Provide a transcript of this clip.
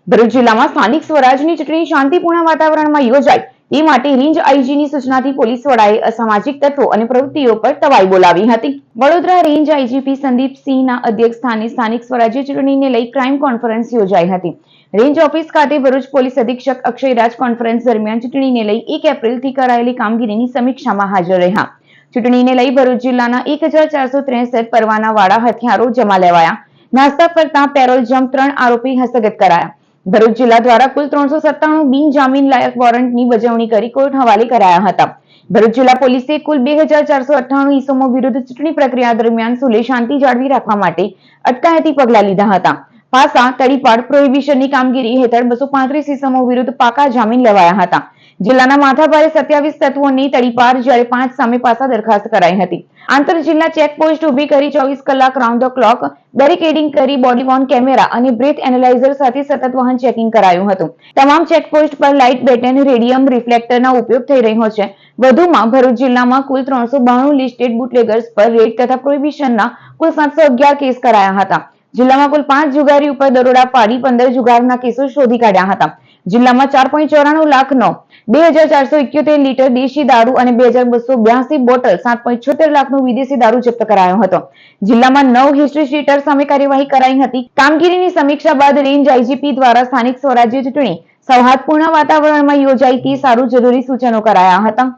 ભરૂચ જિલ્લામાં સ્થાનિક સ્વરાજની ચૂંટણી શાંતિપૂર્ણ વાતાવરણમાં યોજાય તે માટે રેન્જ આઈજીની સૂચનાથી પોલીસ વડાએ અસામાજિક તત્વો અને પ્રવૃત્તિઓ પર તવાઈ બોલાવી હતી। વડોદરા રેન્જ આઈજીપી સંદીપસિંહના અધ્યક્ષસ્થાને સ્થાનિક સ્વરાજ્ય ચૂંટણીને લઈ ક્રાઇમ કોન્ફરન્સ યોજાઈ હતી। રેન્જ ઓફિસ ખાતે ભરૂચ પોલીસ અધિક્ષક અક્ષયરાજ કોન્ફરન્સ દરમિયાન ચૂંટણીને લઈ 1 એપ્રિલથી કરાયેલી કામગીરીની સમીક્ષામાં હાજર રહ્યા। ચૂંટણીને લઈ ભરૂચ જિલ્લાના 1463 પરવાનાવાળા હથિયારો જમા લેવાયા। નાસ્તા ફરતા પેરોલ જમ્પ 3 આરોપી હસ્તગત કરાયા। ભરૂચ જિલ્લા દ્વારા કુલ 397 બિનજામીન લાયક વોરંટની બજવણી કરી કોર્ટ હવાલે કરાયા હતા। ભરૂચ જિલ્લા પોલીસે કુલ 2498 ઇસમો વિરુદ્ધ ચૂંટણી પ્રક્રિયા દરમિયાન સુલે શાંતિ જાળવી રાખવા માટે અટકાયતી પગલાં લીધા હતા। પાસા તડીપાડ પ્રોહિબિશનની કામગીરી હેઠળ 235 ઇસમો વિરુદ્ધ પાકા જામીન લેવાયા હતા। જિલ્લાના માથાભારે 27 તત્વોની તડીપાર જ્યારે 5 સામે પાસા દરખાસ્ત કરાઈ હતી। આંતર જિલ્લા ચેકપોસ્ટ ઊભી કરી 24 કલાક રાઉન્ડ ધ ક્લોક બેરિકેડિંગ કરી બોડી વોર્ન કેમેરા અને બ્રેથ એનાલાઇઝર સાથે સતત વાહન ચેકિંગ કરાયું હતું। તમામ ચેકપોસ્ટ પર લાઇટ બેટન રેડિયમ રિફ્લેક્ટરનો ઉપયોગ થઈ રહ્યો છે। વધુમાં ભરૂચ જિલ્લામાં કુલ 392 લિસ્ટેડ બુટલેગર્સ પર રેડ તથા પ્રોહિબિશનના કુલ 711 કેસ કરાયા હતા। જિલ્લામાં કુલ 5 જુગારી ઉપર દરોડા પાડી 15 જુગારના કેસો શોધી કાઢ્યા હતા। જિલ્લામાં 4.94 લાખનો 2471 લીટર દેશી દારૂ અને 2282 બોટલ 7.76 લાખનો વિદેશી દારૂ જપ્ત કરાયો હતો। જિલ્લામાં 9 હિસ્ટ્રી શીટર સામે કાર્યવાહી કરાઈ હતી। કામગીરીની સમીક્ષા બાદ રેન્જ આઈજીપી દ્વારા સ્થાનિક સ્વરાજ્ય ચૂંટણી સૌહાર્દપૂર્ણ વાતાવરણમાં યોજાઈ તે સારું જરૂરી સૂચનો કરાયા હતા।